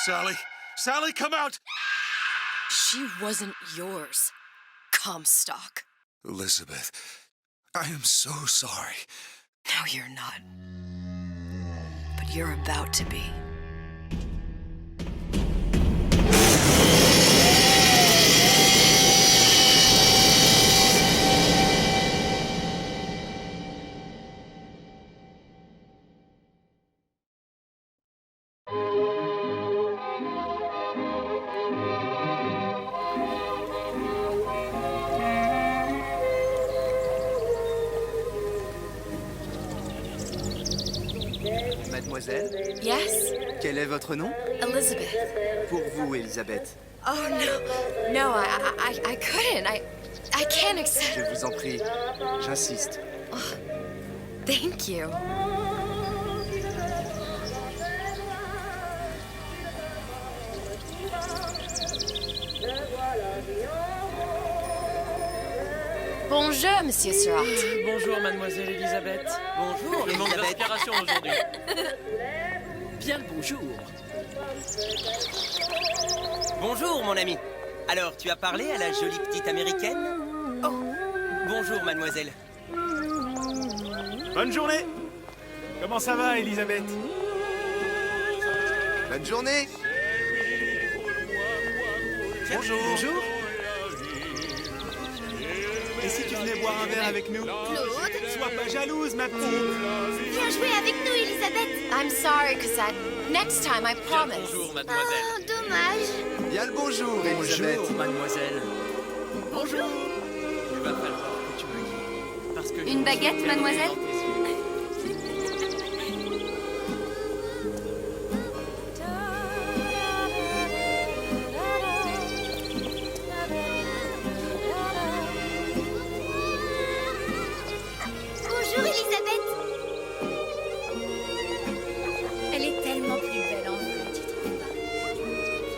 Sally! Sally, come out! She wasn't yours, Comstock. Elizabeth, I am so sorry. No, you're not. But you're about to be. Mademoiselle, Yes? quel est votre nom? Elizabeth. Pour vous, Elisabeth. Oh, no. No, I couldn't. I can't accept... Je vous en prie, j'insiste. Oh, thank you. Bonjour, Monsieur Surratt. Bonjour, mademoiselle Elisabeth. Bonjour, Je manque Elisabeth. d'inspiration aujourd'hui. Bien le bonjour. Bonjour, mon ami. Alors, tu as parlé à la jolie petite américaine? Oh, bonjour, mademoiselle. Bonne journée. Comment ça va, Elisabeth? Bonne journée. Bonjour. Bonjour. Et si tu venais boire un verre avec nous? Claude? Sois pas jalouse, ma petite. Viens jouer avec nous, Elisabeth. I'm sorry, Cassette. Next time, I Bien le promise. bonjour, mademoiselle. Oh, dommage. Bien le bonjour, Elisabeth. Bonjour, mademoiselle. Bonjour. Il va falloir que tu me guides. Parce que Une baguette, mademoiselle? Bonjour, Elisabeth. Elle est tellement plus belle en vrai, tu trouves pas?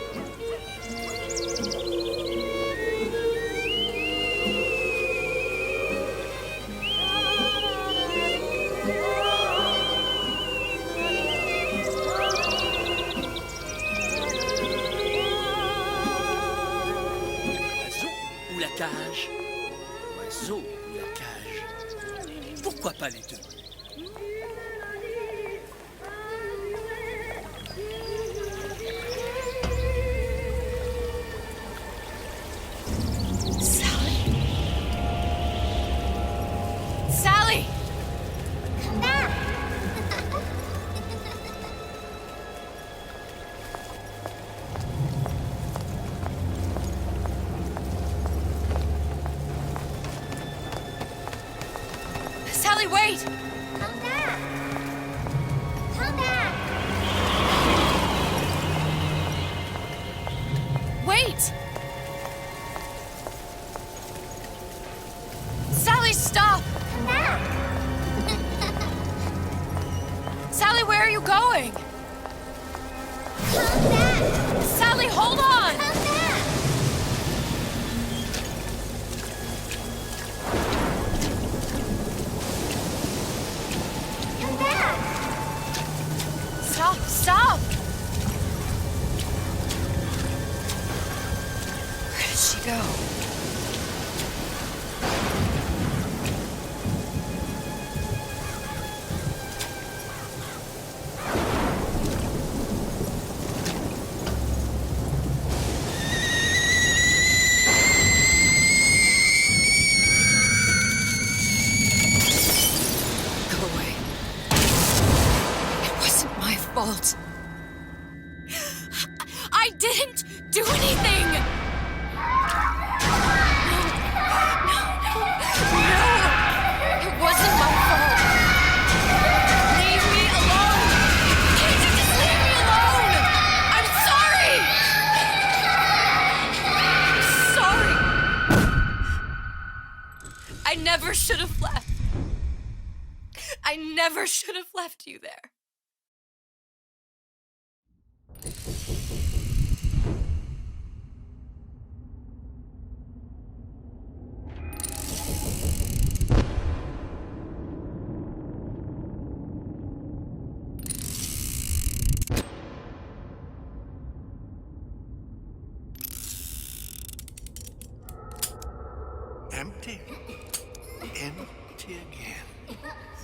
L'oiseau ou la cage? L'oiseau ou la cage? Pourquoi pas les deux? Sally? Sally! Sally, wait! Come back. Come back. Wait! Sally, stop! Come back. Sally, where are you going? Come back. Sally, hold on! Come back. Come back. Stop, stop! Where did she go? Go away. It wasn't my fault. I didn't do anything! No! It wasn't my fault! Leave me alone! Can't you just leave me alone? I'm sorry! I'm sorry! I never should have left. I never should have left you there.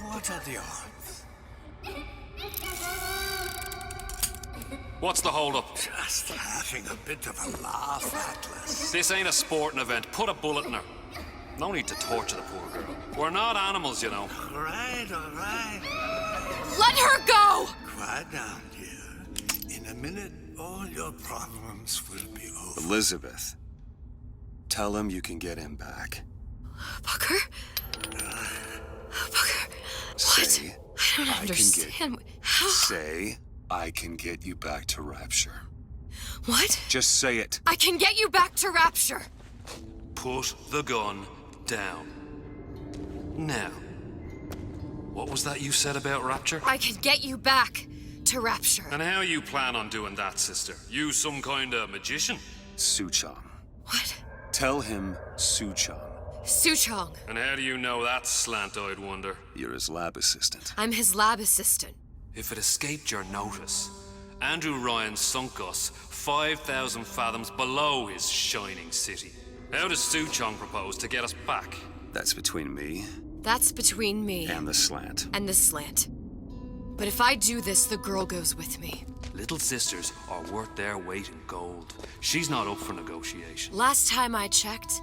What are the odds? What's the holdup? Just having a bit of a laugh, Atlas. This ain't a sporting event. Put a bullet in her. No need to torture the poor girl. We're not animals, you know. All right. Let her go! Quiet down, dear. In a minute, all your problems will be over. Elizabeth, tell him you can get him back. Booker? Booker, what? Say, I don't understand. How? Say, I can get you back to Rapture. What? Just say it. I can get you back to Rapture. Put the gun down. Now, what was that you said about Rapture? I can get you back to Rapture. And how you plan on doing that, sister? You some kind of magician? Suchong. What? Tell him Suchong. Suchong. And how do you know that, slant-eyed wonder? You're his lab assistant. I'm his lab assistant. If it escaped your notice, Andrew Ryan sunk us 5,000 fathoms below his shining city. How does Suchong propose to get us back? That's between me That's between me and the slant. and the slant. But if I do this, the girl goes with me. Little sisters are worth their weight in gold. She's not up for negotiation. Last time I checked,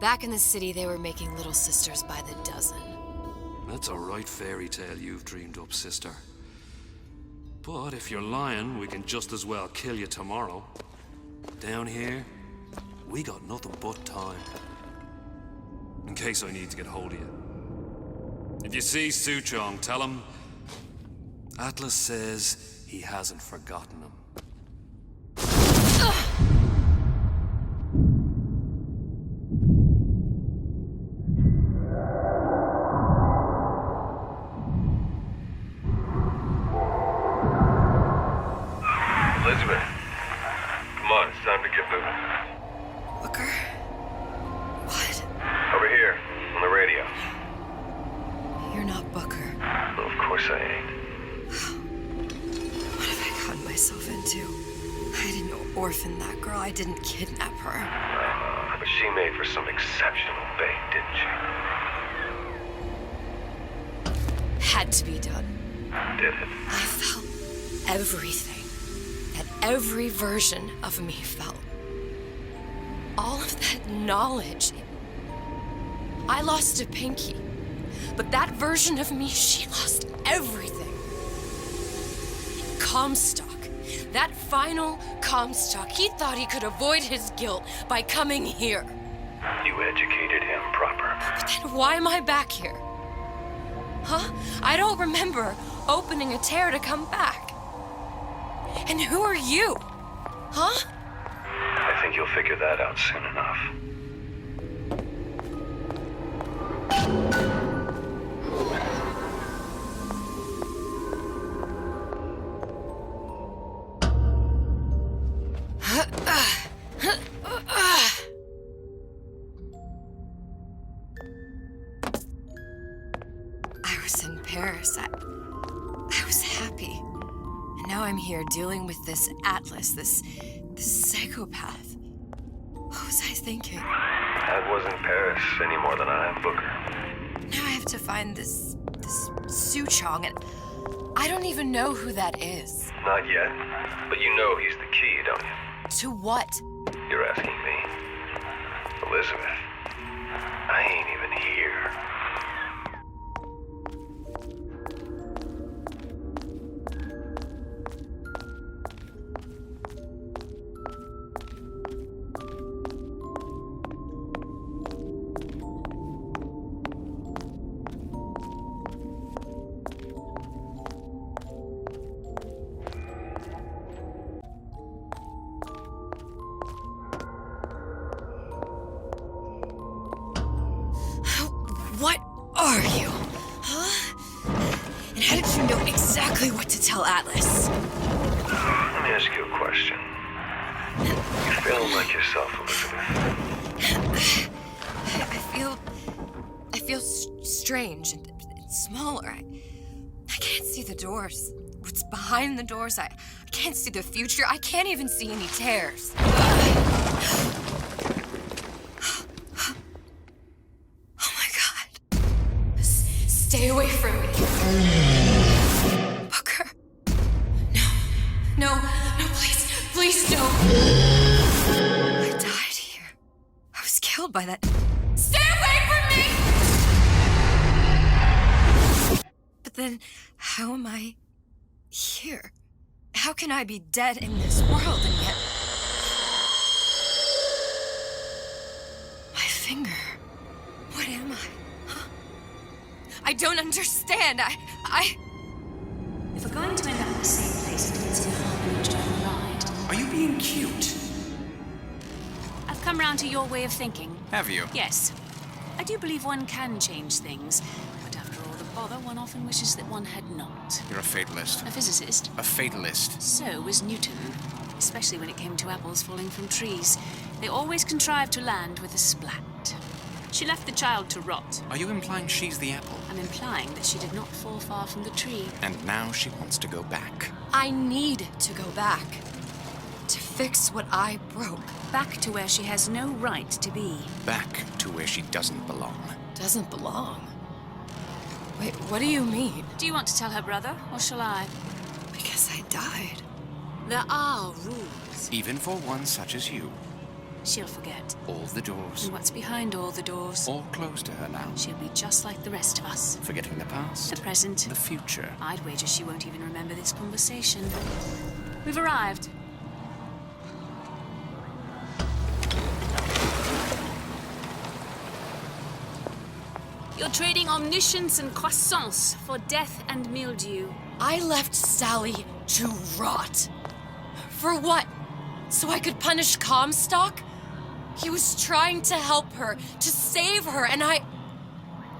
back in the city, they were making little sisters by the dozen. That's a right fairy tale you've dreamed up, sister. But if you're lying, we can just as well kill you tomorrow. Down here, we got nothing but time. In case I need to get hold of you. If you see Suchong, tell him Atlas says he hasn't forgotten him. Elizabeth, come on, it's time to get moving. Booker? What? Over here, on the radio. You're not Booker. Well, of course I ain't. What have I gotten myself into? I didn't orphan that girl. I didn't kidnap her. But she made for some exceptional bait, didn't she? Had to be done. Did it? I felt everything that every version of me felt. All of that knowledge. I lost a pinky, but that version of me, she lost everything. Comstock, that final Comstock, he thought he could avoid his guilt by coming here. You educated him proper. But then why am I back here? Huh? I don't remember opening a tear to come back. And who are you? Huh? I think you'll figure that out soon enough. I was in Paris. I was happy. And now I'm here dealing with this Atlas, this psychopath. What was I thinking? That wasn't Paris any more than I am Booker. Now I have to find this Suchong, and I don't even know who that is. Not yet, but you know he's the key, don't you? To what? You're asking me. Elizabeth, I ain't even here. What are you? Huh? And how did you know exactly what to tell Atlas? Let me ask you a question. You feeling like yourself, Elizabeth? I feel strange and smaller. I can't see the doors. What's behind the doors? I can't see the future. I can't even see any tears. Stay away from me. Booker. No, please don't. I died here. I was killed by that. Stay away from me! But then, how am I here? How can I be dead in this world and yet... My finger. What am I? Huh? I don't understand. If we're going to end up in the same place, it's in harmony to lied. Are you being cute? I've come round to your way of thinking. Have you? Yes. I do believe one can change things, but after all the bother, one often wishes that one had not. You're a fatalist. A physicist. A fatalist. So was Newton, especially when it came to apples falling from trees. They always contrived to land with a splat. She left the child to rot. Are you implying she's the apple? I'm implying that she did not fall far from the tree. And now she wants to go back. I need to go back. To fix what I broke. Back to where she has no right to be. Back to where she doesn't belong. Doesn't belong. Wait, what do you mean? Do you want to tell her brother, or shall I? Because I died. There are rules. Even for one such as you. She'll forget. All the doors. And what's behind all the doors? All closed to her now. She'll be just like the rest of us. Forgetting the past. The present. The future. I'd wager she won't even remember this conversation. We've arrived. You're trading omniscience and croissance for death and mildew. I left Sally to rot. For what? So I could punish Comstock? He was trying to help her, to save her, and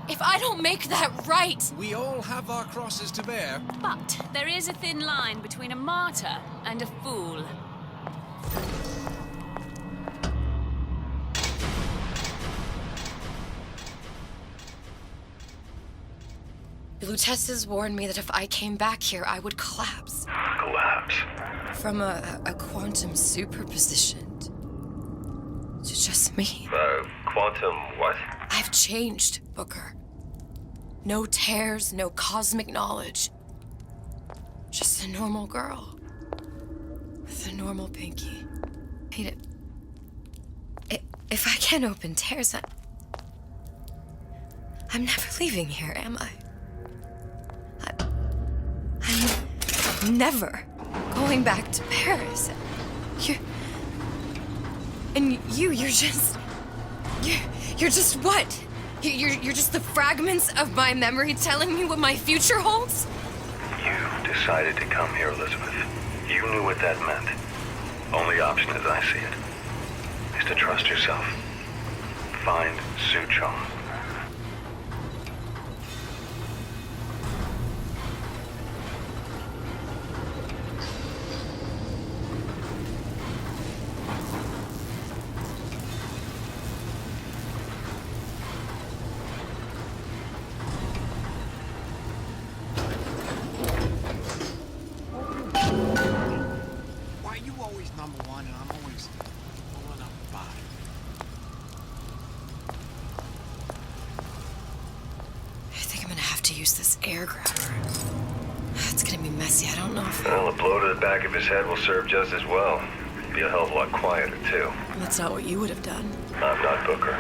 if I don't make that right... We all have our crosses to bear. But there is a thin line between a martyr and a fool. Lutesses warned me that if I came back here, I would collapse. Collapse. From a quantum superposition to just me. Quantum what? I've changed, Booker. No tears, no cosmic knowledge. Just a normal girl. With a normal pinky. Hate it. If I can't open tears, I'm never leaving here, am I? I'm never going back to Paris. You're just what? You're just the fragments of my memory telling me what my future holds? You decided to come here, Elizabeth. You knew what that meant. Only option, as I see it, is to trust yourself. Find Suchong. Air grabber. It's gonna be messy. I don't know if... Well, a blow to the back of his head will serve just as well. Be a hell of a lot quieter, too. That's not what you would have done. I'm not Booker.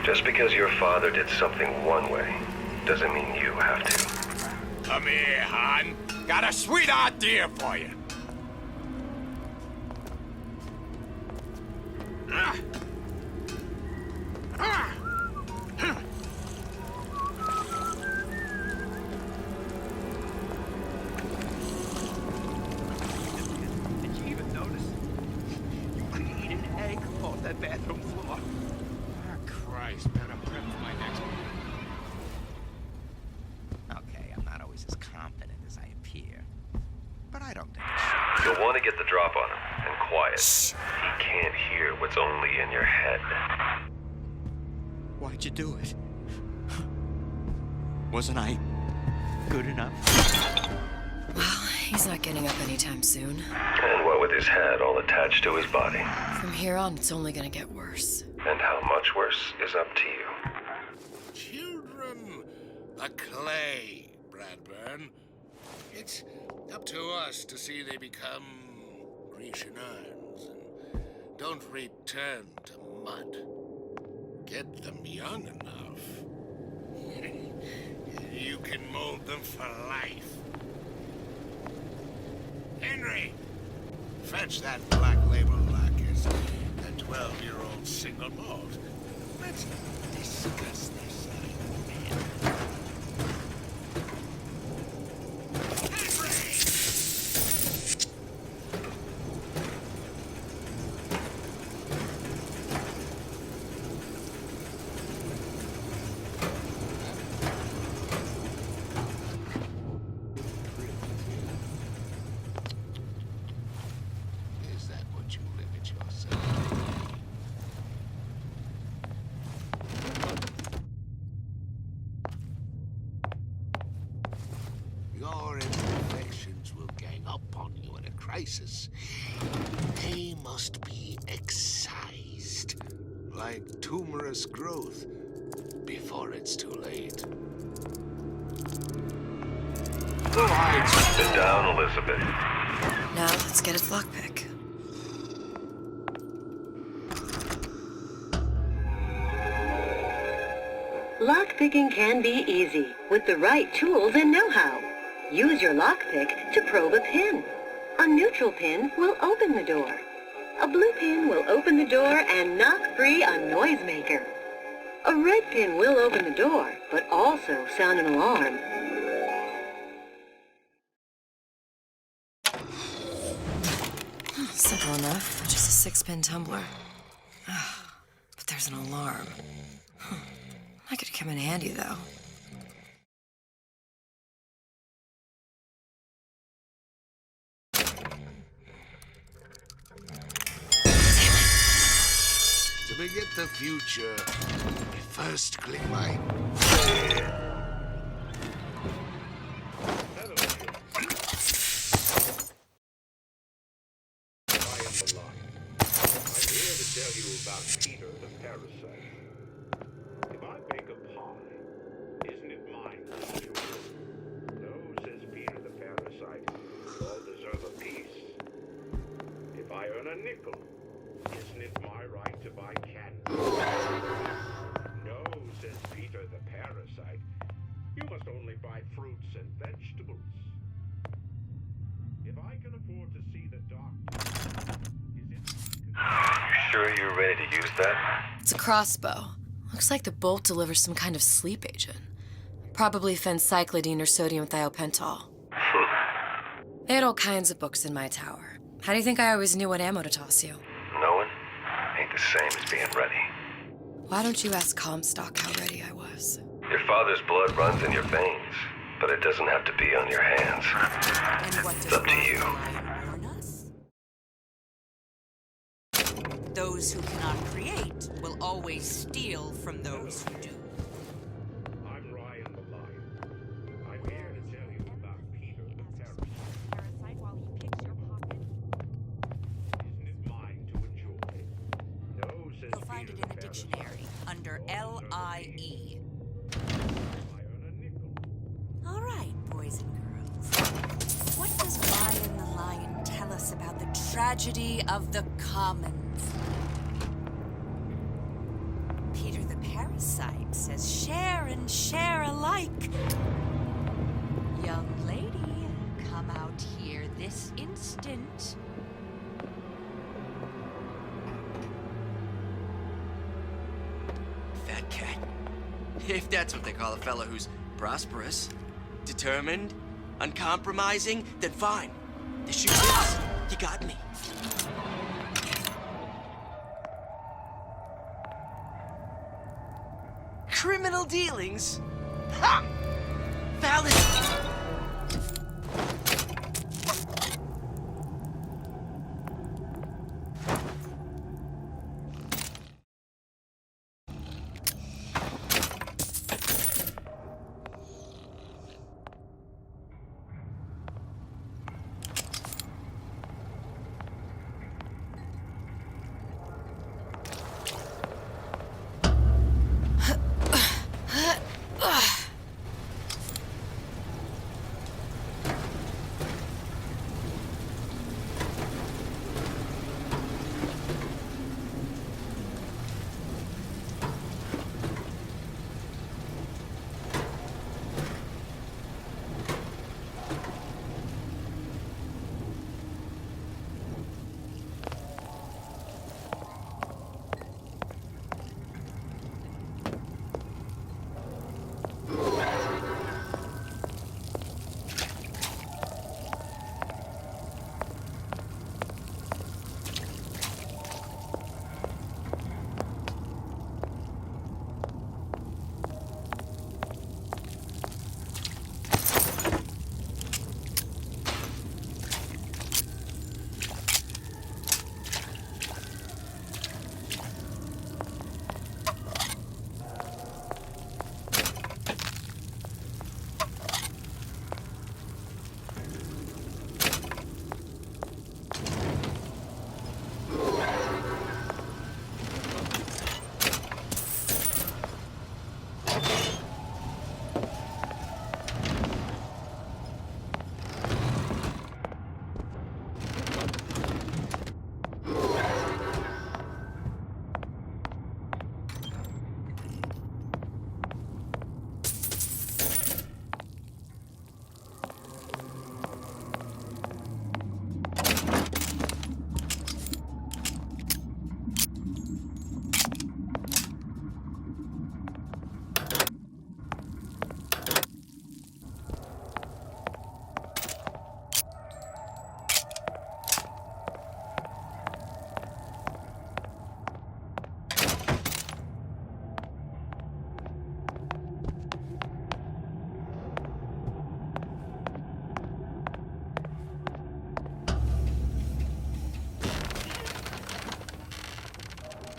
Just because your father did something one way, doesn't mean you have to. Come here, hon. Got a sweet idea for you. You'll want to get the drop on him, and quiet. He can't hear what's only in your head. Why'd you do it? Wasn't I good enough? Well, he's not getting up anytime soon. And what with his head all attached to his body. From here on, it's only gonna get worse. And how much worse is up to you. Children, A clay, Bradburn. It's up to us to see they become Grecian urns and don't return to mud. Get them young enough. You can mold them for life. Henry, fetch that black label lacquers, that 12-year-old single malt. Let's discuss this. Is that what you limit yourself to? Your imperfections will gang up on you in a crisis. They must be excised, like tumorous growth, before it's too late. Sit down, Elizabeth. Now let's get its lockpick. Lockpicking can be easy with the right tools and know-how. Use your lockpick to probe a pin. A neutral pin will open the door. A blue pin will open the door and knock free a noisemaker. A red pin will open the door, but also sound an alarm. Simple enough, just a 6-pin tumbler. But there's an alarm. That could come in handy, though. To beget the future, I first click my... I'm here to tell you about Peter the parasite. If I bake a pie, isn't it mine to chew? No, says Peter the parasite, we all deserve a piece. If I earn a nickel, isn't it my right to buy candy? No, says Peter the parasite, you must only buy fruits and vegetables. If I can afford to see the doctor, You sure you're ready to use that? It's a crossbow. Looks like the bolt delivers some kind of sleep agent. Probably phencyclidine or sodium thiopental. They had all kinds of books in my tower. How do you think I always knew what ammo to toss you? Knowing ain't the same as being ready. Why don't you ask Comstock how ready I was? Your father's blood runs in your veins, but it doesn't have to be on your hands. And what It's up to you. warn us? Those who cannot create will always steal from those who do. I'm Ryan the Lion. I'm here to tell you about Peter the parasite. Isn't it mine to enjoy? No, says You'll find it in the dictionary under L-I-E. All right, boys and girls. What does Ryan the Lion tell us about the tragedy of the commons? Peter the parasite says share and share alike. Young lady, come out here this instant. Fat cat. If that's what they call a fellow who's prosperous, determined, uncompromising, then fine. The shoe fits. You got me. Criminal dealings? Ha! Valid.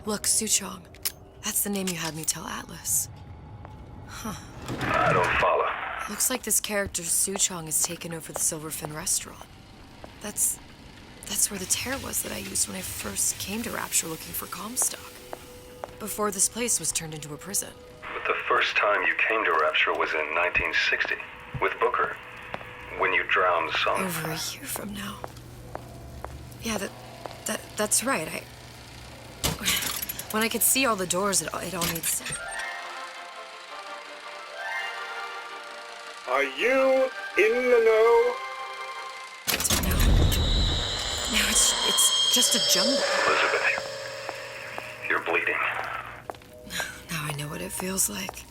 Look, Suchong. That's the name you had me tell Atlas. Huh. I don't follow. Looks like this character Suchong has taken over the Silverfin restaurant. That's where the tear was that I used when I first came to Rapture looking for Comstock. Before this place was turned into a prison. But the first time you came to Rapture was in 1960, with Booker. When you drowned some... Over a year from now. Yeah, that's right. When I could see all the doors, it all made sense. Are you in the know? Now it's just a jungle. Elizabeth, you're bleeding. Now I know what it feels like.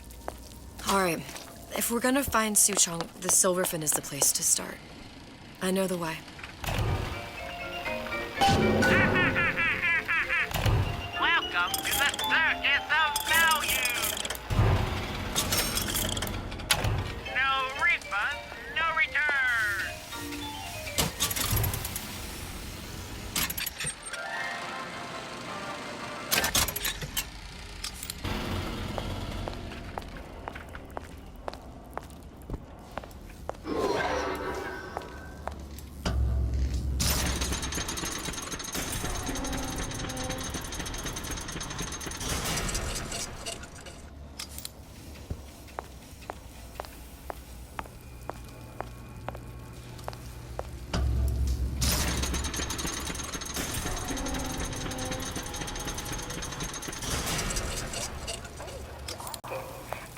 All right, if we're gonna find Suchong, the Silverfin is the place to start. I know the way. Welcome to the Circus of Value. No refund, no return.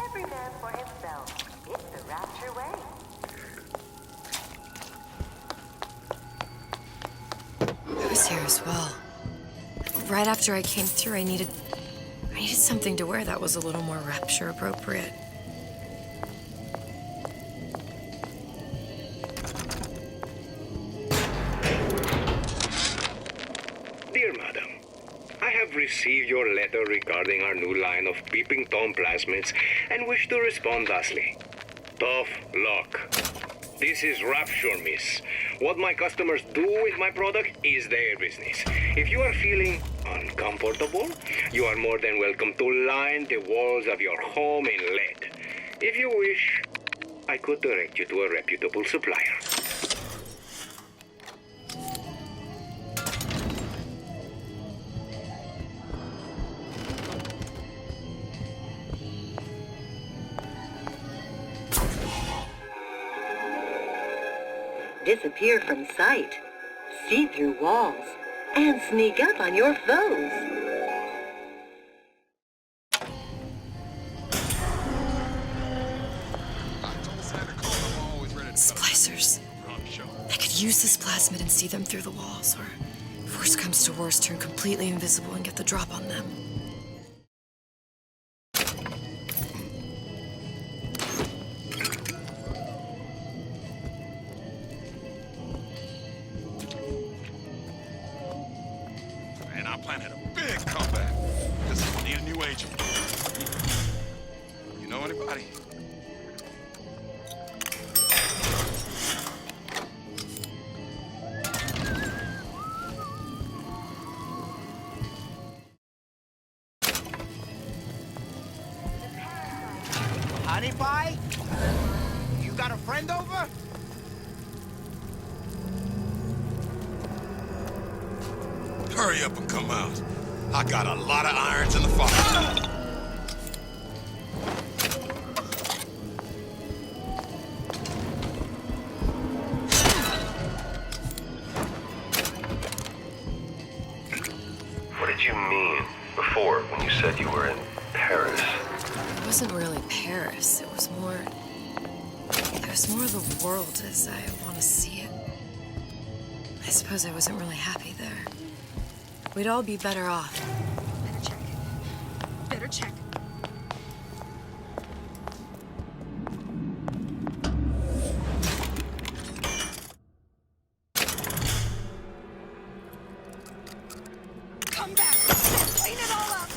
Every man for himself. It's the Rapture way. I was here as well. Right after I came through, I needed something to wear that was a little more Rapture appropriate. Dear Madam, I have received your letter regarding our new line of Peeping Tom plasmids and wish to respond thusly. Tough luck. This is Rapture, miss. What my customers do with my product is their business. If you are feeling uncomfortable, you are more than welcome to line the walls of your home in lead. If you wish, I could direct you to a reputable supplier. Disappear from sight, see through walls, and sneak up on your foes. Splicers. I could use this plasmid and see them through the walls, or if worst comes to worst, turn completely invisible and get the drop on them. And I planted a big comeback. Just need a new agent. You know anybody? Honey pie? You got a friend over? Hurry up and come out. I got a lot of irons in the fire. What did you mean before when you said you were in Paris? It wasn't really Paris. It was more of the world as I want to see it. I suppose I wasn't really happy there. We'd all be better off. Better check. Better check. Come back! Clean it all up!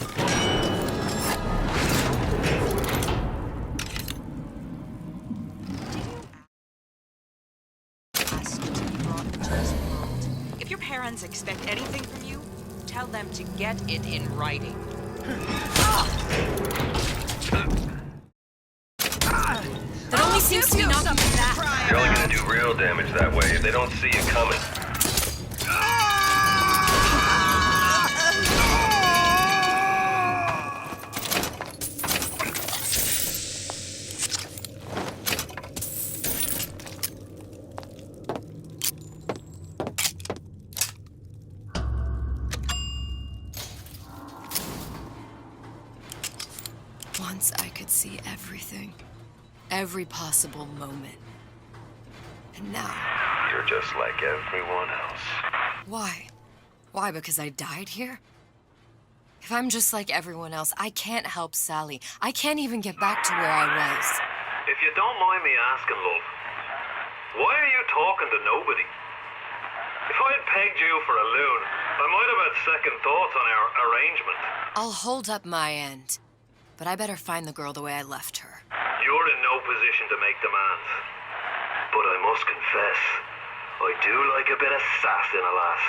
If your parents expect anything from you, tell them to get it in writing. That only seems to be knocking me back. You're only gonna do real damage that way if they don't see you coming. Once I could see everything. Every possible moment. And now... You're just like everyone else. Why? Why, because I died here? If I'm just like everyone else, I can't help Sally. I can't even get back to where I was. If you don't mind me asking, love, why are you talking to nobody? If I had pegged you for a loon, I might have had second thoughts on our arrangement. I'll hold up my end. But I better find the girl the way I left her. You're in no position to make demands. But I must confess, I do like a bit of sass in a lass.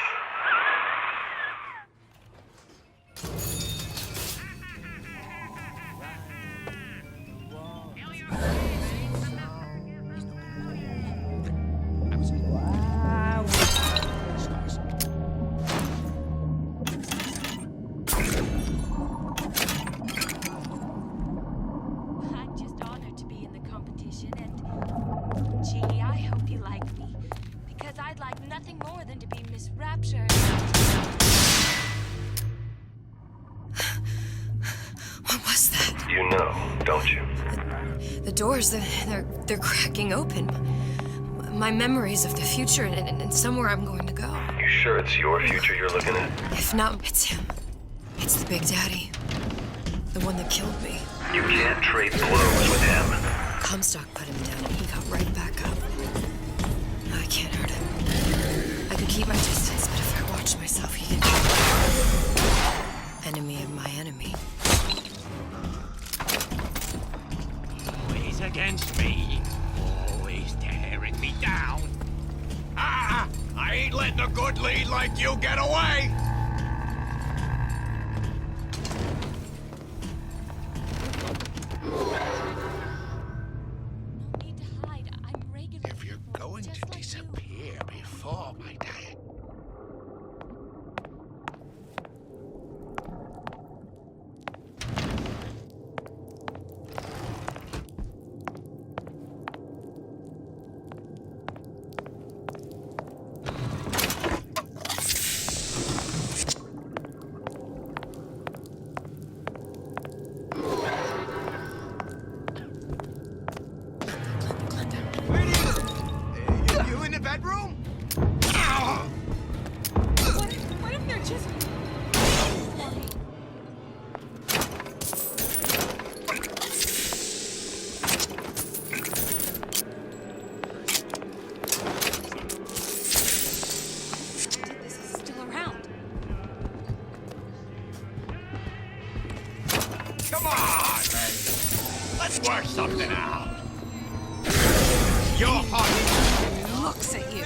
What was that? You know, don't you? The doors, they're cracking open. My memories of the future and somewhere I'm going to go. You sure it's your future you're looking at? If not, it's him. It's the Big Daddy. The one that killed me. You can't trade blows with him. Comstock put him down and he got right back up. No, I can't hurt him. I could keep my distance, but if I watch myself, he can kill me. Enemy of my enemy. Always against me. Always tearing me down. Ah! I ain't letting a good lead like you get away! If you're going to disappear before my day. You in the bedroom? What if they're just... This is still around. Come on! Let's work something out. You're hot. Looks at you.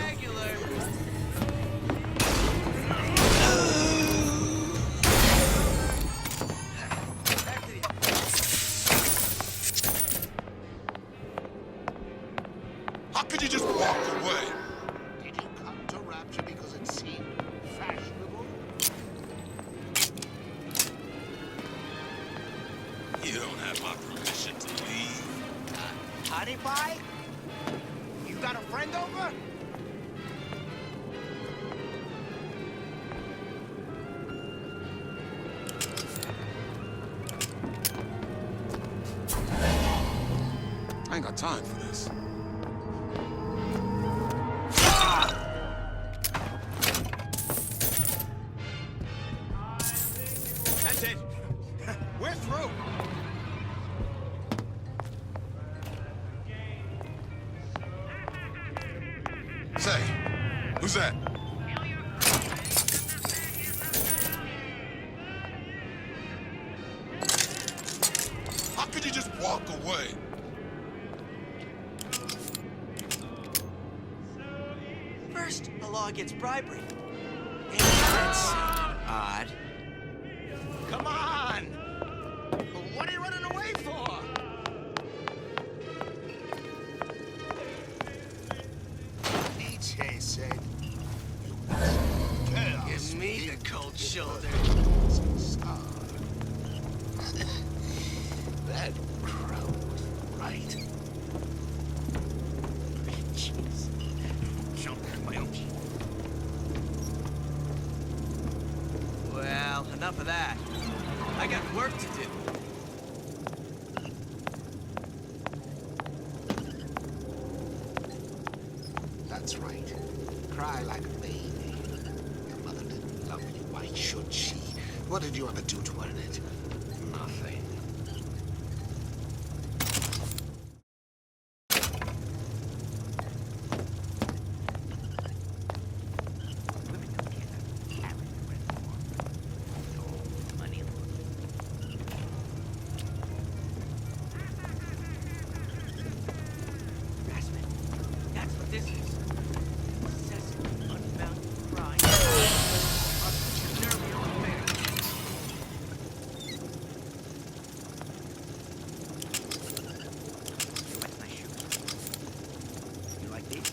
How could you just walk away? Did you come to Rapture because it seemed fashionable? You don't have my permission to leave. Honey pie? You got a friend over? I ain't got time for this. That's it. We're through. Say, who's that? How could you just walk away? First, the law gets bribery. And then Odd. Come on! What are you running away for? Nietzsche said, Give me the cold shoulder. That crow was right. Jeez. Jumping in my own. Well, enough of that. I got work to do. That's right. Cry like a baby. Your mother didn't love you. Why should she? What did you ever do to earn it? Nothing. That's what this is. Obsessive, unbound pride. Nervy affair. What's my shoe? You like these?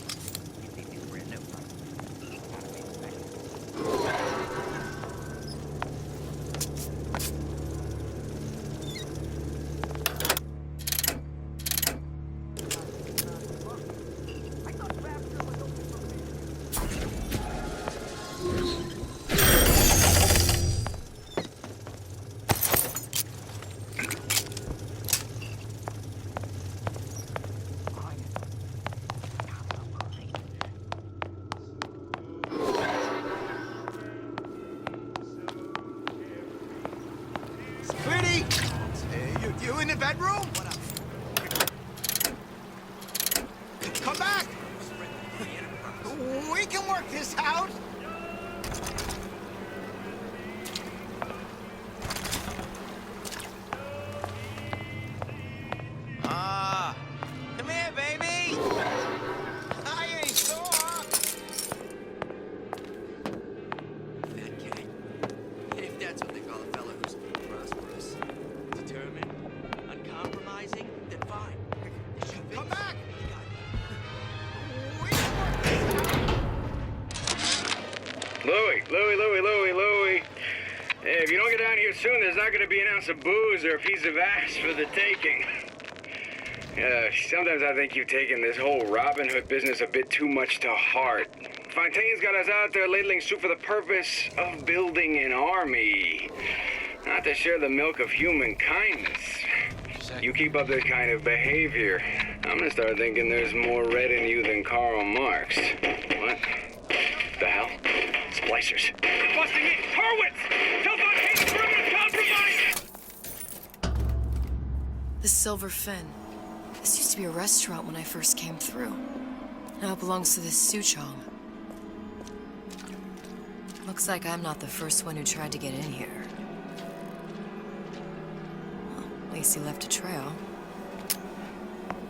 You think these are brand new? Pretty! You in the bedroom? Come back! We can work this out! Come here, baby! I ain't sore! That king. If that's what they call a fellow who's prosperous, determined, uncompromising, then fine. Come back! Louie. Hey, if you don't get down here soon, there's not gonna be an ounce of booze or a piece of ass for the taking. Sometimes I think you've taken this whole Robin Hood business a bit too much to heart. Fontaine's got us out there ladling soup for the purpose of building an army, not to share the milk of human kindness. You keep up this kind of behavior, I'm gonna start thinking there's more red in you than Karl Marx. What? The hell? Splicers. They're busting in! Horwitz! Tell Fontaine to permanent compromise! The Silver Fin. This used to be a restaurant when I first came through. Now it belongs to this Suchong. Looks like I'm not the first one who tried to get in here. Well, at least he left a trail.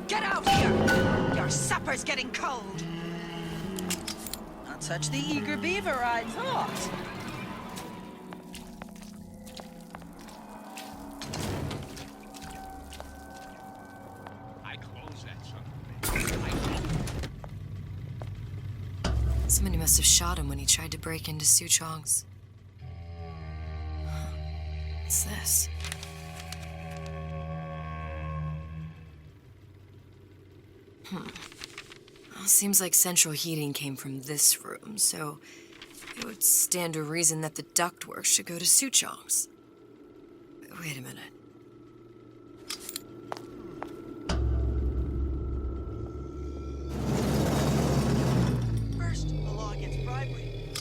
Get out here! Your supper's getting cold. Not such the eager beaver I thought. I close that son of a bitch. Somebody must have shot him when he tried to break into Suchong's. What's this? Well, seems like central heating came from this room, so it would stand to reason that the ductwork should go to Suchong's. Wait a minute. First, the law against bribery.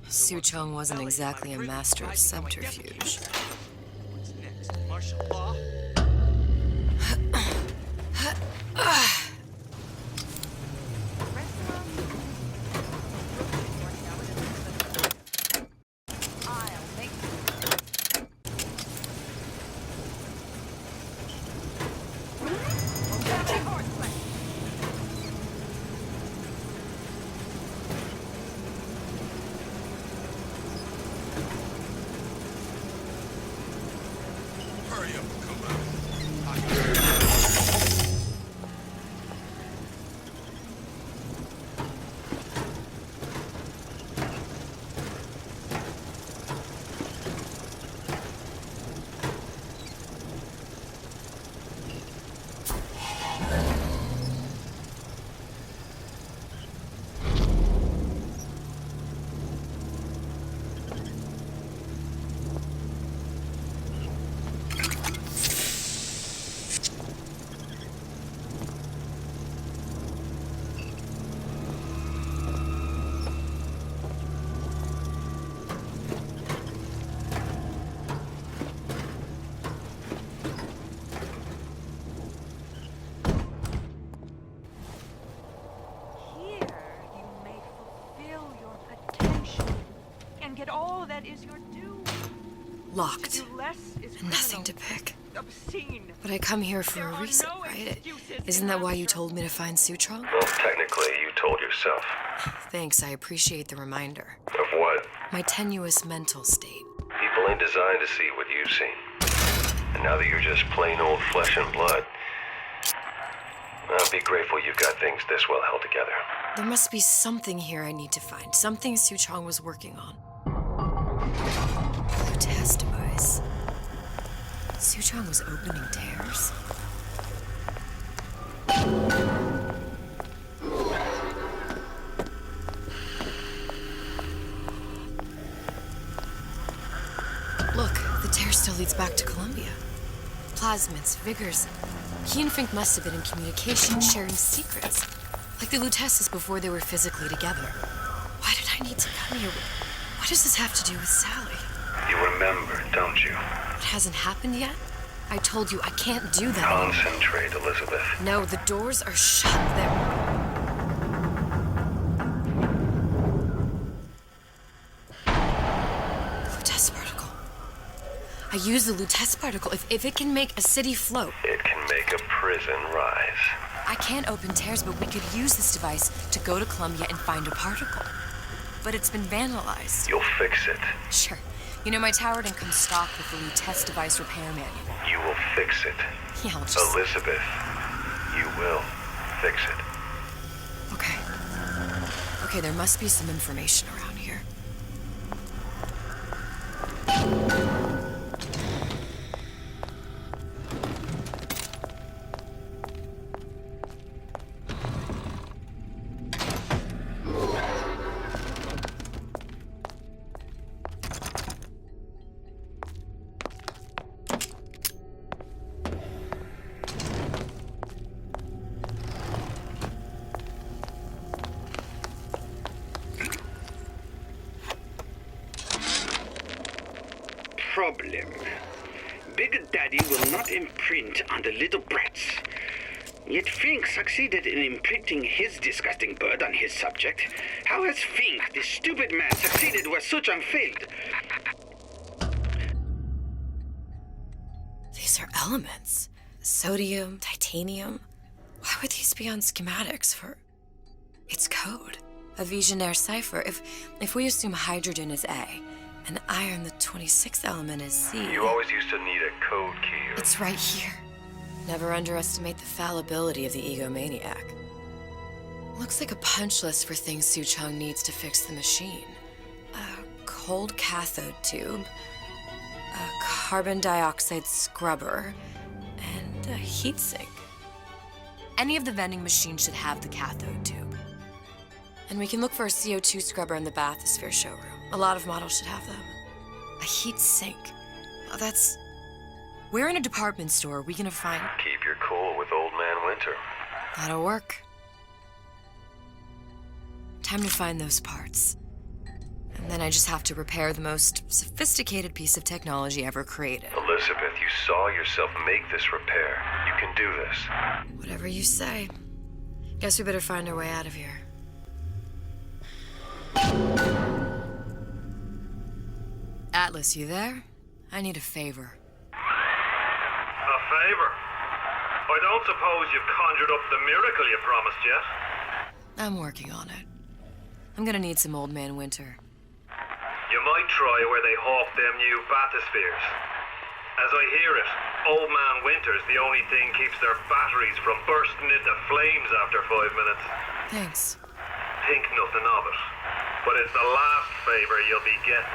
Suchong wasn't exactly a master of subterfuge. What's next? Martial law? that is your due. Locked. To do less is And nothing to pick. obscene. But I come here for a reason, right? Isn't that why you told me to find Suchong? Well, technically, you told yourself. Thanks, I appreciate the reminder. Of what? My tenuous mental state. People ain't designed to see what you've seen. And now that you're just plain old flesh and blood, I'll be grateful you've got things this well held together. There must be something here I need to find. Something Suchong was working on. Blue test device. Suchong was opening tears. Look, the tear still leads back to Columbia. Plasmids, vigors. He and Fink must have been in communication, sharing secrets. Like the Lutesses before they were physically together. Why did I need to come here? What does this have to do with Sally? You remember, don't you? It hasn't happened yet? I told you I can't do that. Concentrate, Elizabeth. No, the doors are shut. They're... Lutece particle. I use the Lutece particle. If it can make a city float. It can make a prison rise. I can't open tears, but we could use this device to go to Columbia and find a particle. But it's been vandalized. You'll fix it. Sure. You know, my tower didn't come stocked with the Lutece device repair manual. You will fix it. Yeah, I'll just... Elizabeth, you will fix it. Okay. Okay, there must be some information around here. Problem. Big Daddy will not imprint on the little brats. Yet Fink succeeded in imprinting his disgusting bird on his subject. How has Fink, this stupid man, succeeded where Suchong failed? These are elements. Sodium, titanium. Why would these be on schematics for... It's code. A Visionaire cipher. If we assume hydrogen is A, and iron, the 26th element, is Z... You always used to need a code key. It's right here. Never underestimate the fallibility of the egomaniac. Looks like a punch list for things Suchong needs to fix the machine. A cold cathode tube, a carbon dioxide scrubber, and a heatsink. Any of the vending machines should have the cathode tube. And we can look for a CO2 scrubber in the bathysphere showroom. A lot of models should have them. A heat sink. Oh, that's... Where in a department store are we gonna find... Keep your cool with Old Man Winter. That'll work. Time to find those parts. And then I just have to repair the most sophisticated piece of technology ever created. Elizabeth, you saw yourself make this repair. You can do this. Whatever you say. Guess we better find our way out of here. Atlas, you there? I need a favor. A favor? I don't suppose you've conjured up the miracle you promised yet? I'm working on it. I'm gonna need some Old Man Winter. You might try where they hawk them new bathyspheres. As I hear it, Old Man Winter's the only thing keeps their batteries from bursting into flames after 5 minutes. Thanks. Think nothing of it. But it's the last favor you'll be getting.